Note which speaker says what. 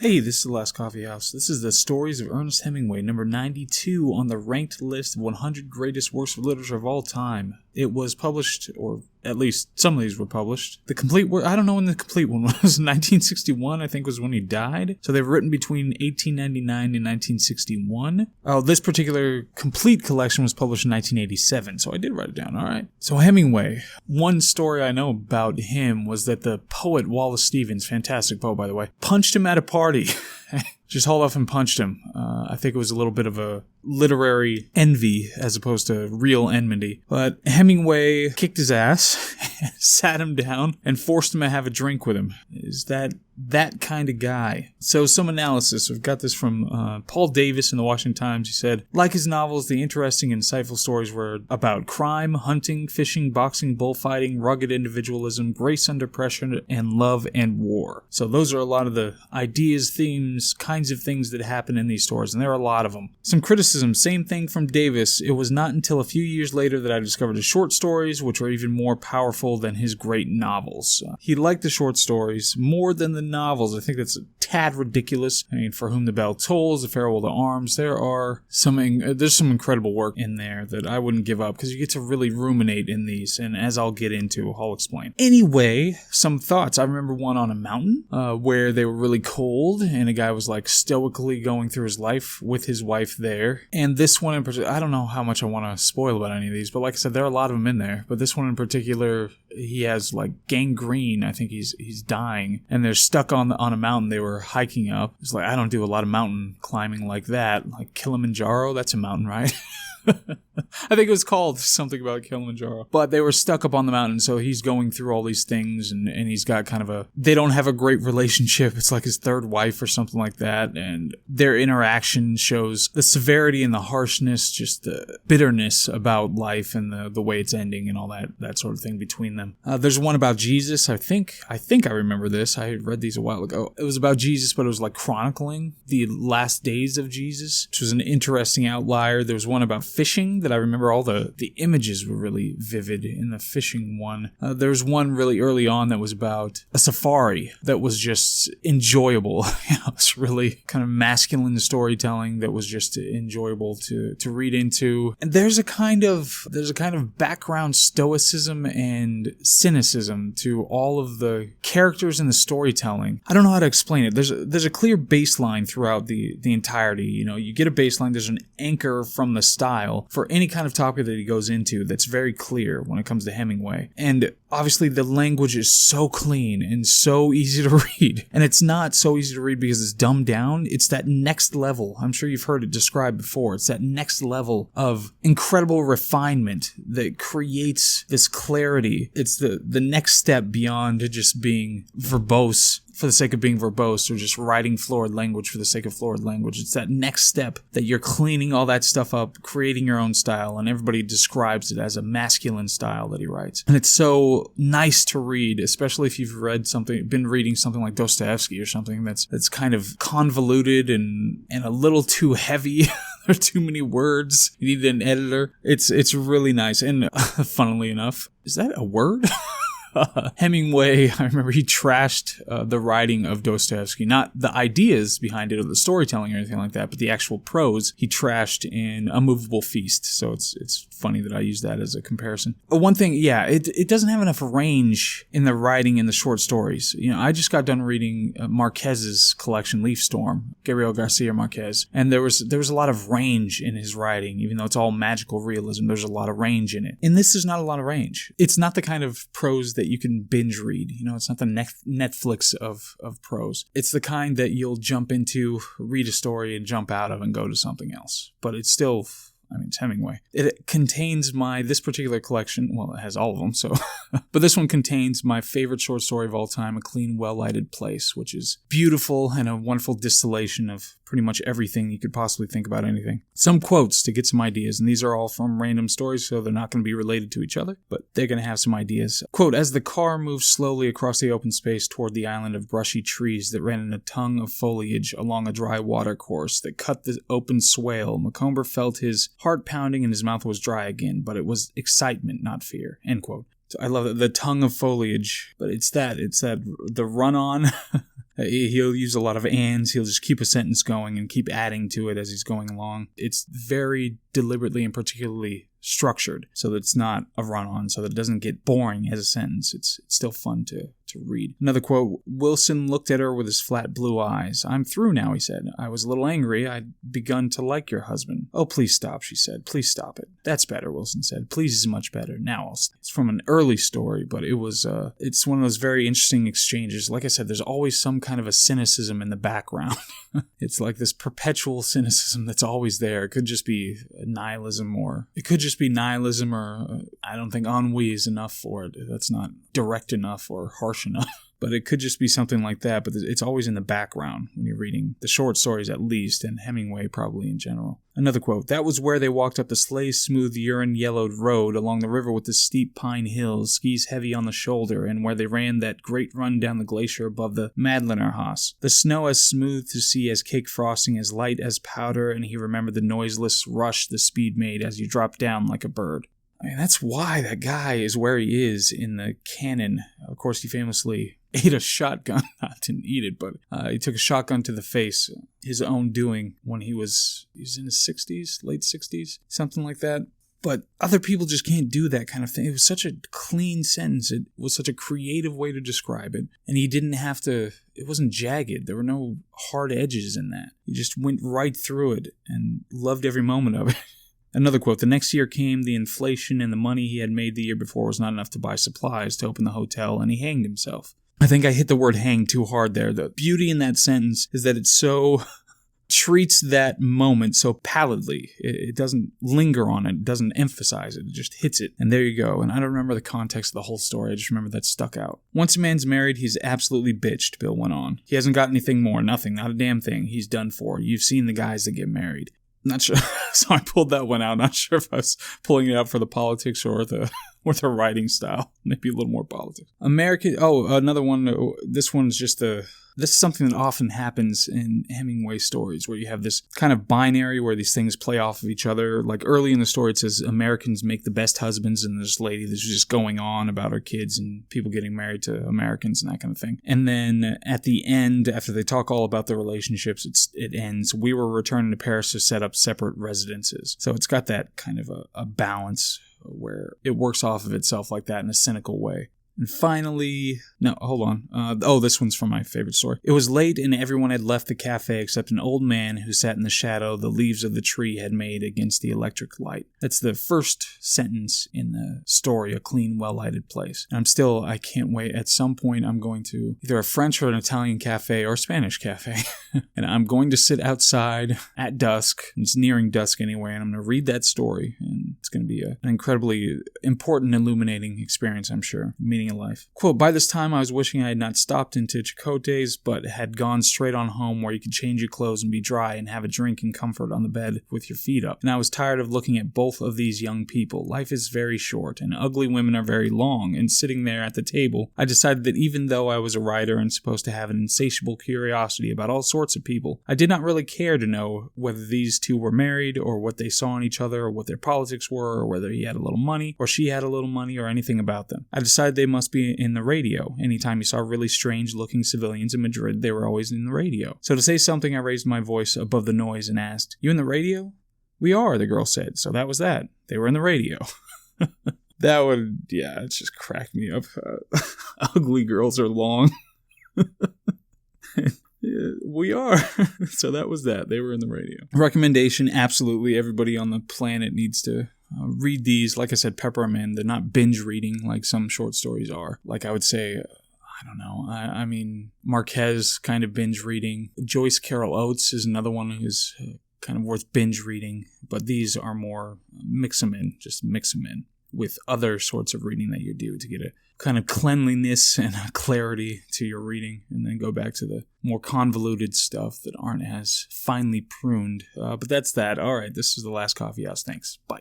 Speaker 1: Hey, this is The Last Coffee House. This is the Stories of Ernest Hemingway, number 92 on the ranked list of 100 greatest works of literature of all time. It was published, or at least some of these were published. The complete work, I don't know when the complete one was. 1961, I think, was when he died. So they were written between 1899 and 1961. Oh, this particular complete collection was published in 1987, so I did write it down, alright. So Hemingway, one story I know about him was that the poet Wallace Stevens, fantastic poet by the way, punched him at a party. Just hauled off and punched him. I think it was a little bit of a literary envy as opposed to real enmity. But Hemingway kicked his ass, sat him down, and forced him to have a drink with him. Is that kind of guy? So some analysis. We've got this from Paul Davis in the Washington Times. He said, like his novels, the interesting and insightful stories were about crime, hunting, fishing, boxing, bullfighting, rugged individualism, grace under pressure, and love and war. So those are a lot of the ideas, themes, kinds of things that happen in these stories, and there are a lot of them. Some criticism, same thing from Davis. It was not until a few years later that I discovered his short stories, which were even more powerful than his great novels. He liked the short stories more than the novels. I think that's a tad ridiculous. I mean, For Whom the Bell Tolls, The Farewell to Arms, there's some incredible work in there that I wouldn't give up because you get to really ruminate in these, and as I'll get into, I'll explain. Anyway, some thoughts. I remember one on a mountain where they were really cold, and a guy was like stoically going through his life with his wife there. And this one in particular, I don't know how much I want to spoil about any of these, but like I said, there are a lot of them in there. But this one in particular, he has like gangrene. I think he's dying, and they're stuck on a mountain they were hiking up. It's like, I don't do a lot of mountain climbing like that. Like Kilimanjaro, that's a mountain, right? I think it was called something about Kilimanjaro. But they were stuck up on the mountain, so he's going through all these things, and he's got kind of they don't have a great relationship. It's like his third wife or something like that, and their interaction shows the severity and the harshness, just the bitterness about life and the way it's ending and all that sort of thing between them. There's one about Jesus. I think I remember this. I read these a while ago. It was about Jesus, but it was like chronicling the last days of Jesus, which was an interesting outlier. There was one about fishing that I remember all the images were really vivid in the fishing one. There was one really early on that was about a safari that was just enjoyable. It's really kind of masculine storytelling that was just enjoyable to read into. And there's a kind of background stoicism and cynicism to all of the characters in the storytelling. I don't know how to explain it. There's a clear baseline throughout the entirety. You get a baseline, there's an anchor from the style for any kind of topic that he goes into that's very clear when it comes to Hemingway. And obviously the language is so clean and so easy to read. And it's not so easy to read because it's dumbed down. It's that next level. I'm sure you've heard it described before. It's that next level of incredible refinement that creates this clarity. It's the next step beyond just being verbose for the sake of being verbose or just writing florid language for the sake of florid language. It's that next step that you're cleaning all that stuff up, creating your own style, and everybody describes it as a masculine style that he writes. And it's so nice to read, especially if you've been reading something like Dostoevsky or something that's kind of convoluted and a little too heavy. There are too many words. You need an editor. It's really nice. And funnily enough, is that a word? Hemingway, I remember he trashed the writing of Dostoevsky, not the ideas behind it or the storytelling or anything like that, but the actual prose he trashed in A Movable Feast. So it's funny that I use that as a comparison. One thing, it doesn't have enough range in the writing in the short stories. I just got done reading Marquez's collection, Leaf Storm, Gabriel Garcia Marquez, and there was a lot of range in his writing, even though it's all magical realism. There's a lot of range in it. In this, there's not a lot of range. It's not the kind of prose that you can binge read. It's not the Netflix of prose. It's the kind that you'll jump into, read a story, and jump out of and go to something else. But it's still, it's Hemingway. It contains this particular collection, well, it has all of them, so, but this one contains my favorite short story of all time, A Clean, Well-Lighted Place, which is beautiful and a wonderful distillation of pretty much everything you could possibly think about anything. Some quotes to get some ideas, and these are all from random stories, so they're not going to be related to each other, but they're going to have some ideas. Quote, as the car moved slowly across the open space toward the island of brushy trees that ran in a tongue of foliage along a dry water course that cut the open swale, Macomber felt his heart pounding and his mouth was dry again, but it was excitement, not fear. End quote. So I love it. The tongue of foliage, but it's that the run-on He'll use a lot of ands. He'll just keep a sentence going and keep adding to it as he's going along. It's very deliberately and particularly structured so that it's not a run-on, so that it doesn't get boring as a sentence. It's still fun to read. Another quote, Wilson looked at her with his flat blue eyes. I'm through now, he said. I was a little angry. I'd begun to like your husband. Oh, please stop, she said. Please stop it. That's better, Wilson said. Please is much better. Now I'll stop. It's from an early story, but it's one of those very interesting exchanges. Like I said, there's always some kind of a cynicism in the background. It's like this perpetual cynicism that's always there. It could just be nihilism, or I don't think ennui is enough for it. That's not direct enough or harsh enough. But it could just be something like that, but it's always in the background when you're reading the short stories at least, and Hemingway probably in general. Another quote, that was where they walked up the sleigh-smooth, urine-yellowed road along the river with the steep pine hills, skis heavy on the shoulder, and where they ran that great run down the glacier above the Madlenerhaus. The snow as smooth to see as cake frosting, as light as powder, and he remembered the noiseless rush the speed made as you dropped down like a bird. I mean, that's why that guy is where he is in the canon. Of course, he famously ate a shotgun. I didn't eat it, but he took a shotgun to the face, his own doing, when he was in his 60s, late 60s, something like that. But other people just can't do that kind of thing. It was such a clean sentence. It was such a creative way to describe it. And he didn't have to, it wasn't jagged. There were no hard edges in that. He just went right through it and loved every moment of it. Another quote, the next year came, the inflation and the money he had made the year before was not enough to buy supplies to open the hotel, and he hanged himself. I think I hit the word hang too hard there. The beauty in that sentence is that it so treats that moment so pallidly. It doesn't linger on it. It doesn't emphasize it. It just hits it. And there you go. And I don't remember the context of the whole story. I just remember that stuck out. Once a man's married, he's absolutely bitched, Bill went on. He hasn't got anything more. Nothing. Not a damn thing. He's done for. You've seen the guys that get married. Not sure. So I pulled that one out. Not sure if I was pulling it out for the politics or the writing style. Maybe a little more politics. Another one. This one's just this is something that often happens in Hemingway stories, where you have this kind of binary where these things play off of each other. Like early in the story, it says Americans make the best husbands, and this lady that's just going on about her kids and people getting married to Americans and that kind of thing. And then at the end, after they talk all about the relationships, it ends. We were returning to Paris to set up separate residences. So it's got that kind of a balance where it works off of itself like that in a cynical way. And finally, no, hold on. This one's from my favorite story. It was late and everyone had left the cafe except an old man who sat in the shadow the leaves of the tree had made against the electric light. That's the first sentence in the story, a clean, well-lighted place. And I can't wait. At some point, I'm going to either a French or an Italian cafe or a Spanish cafe. And I'm going to sit outside at dusk. It's nearing dusk anyway, and I'm going to read that story. And it's going to be an incredibly important, illuminating experience, I'm sure. Meaning of life. Quote, by this time I was wishing I had not stopped into Chakotay's, but had gone straight on home where you could change your clothes and be dry and have a drink in comfort on the bed with your feet up. And I was tired of looking at both of these young people. Life is very short, and ugly women are very long, and sitting there at the table, I decided that even though I was a writer and supposed to have an insatiable curiosity about all sorts of people, I did not really care to know whether these two were married, or what they saw in each other, or what their politics were, or whether he had a little money, or she had a little money, or anything about them. I decided they must be in the radio. Anytime you saw really strange-looking civilians in Madrid, they were always in the radio. So to say something, I raised my voice above the noise and asked, "You in the radio?" "We are," the girl said. So that was that. They were in the radio. It just cracked me up. Ugly girls are long. Yeah, we are. So that was that. They were in the radio. Recommendation, absolutely. Everybody on the planet needs to read these. Like I said, pepper them in. They're not binge reading like some short stories are. Like I would say, I don't know. I mean, Marquez kind of binge reading. Joyce Carol Oates is another one who's kind of worth binge reading. But these are more mix them in. Just mix them in with other sorts of reading that you do to get a kind of cleanliness and a clarity to your reading, and then go back to the more convoluted stuff that aren't as finely pruned. But that's that. All right, this is The Last Coffee House. Thanks. Bye.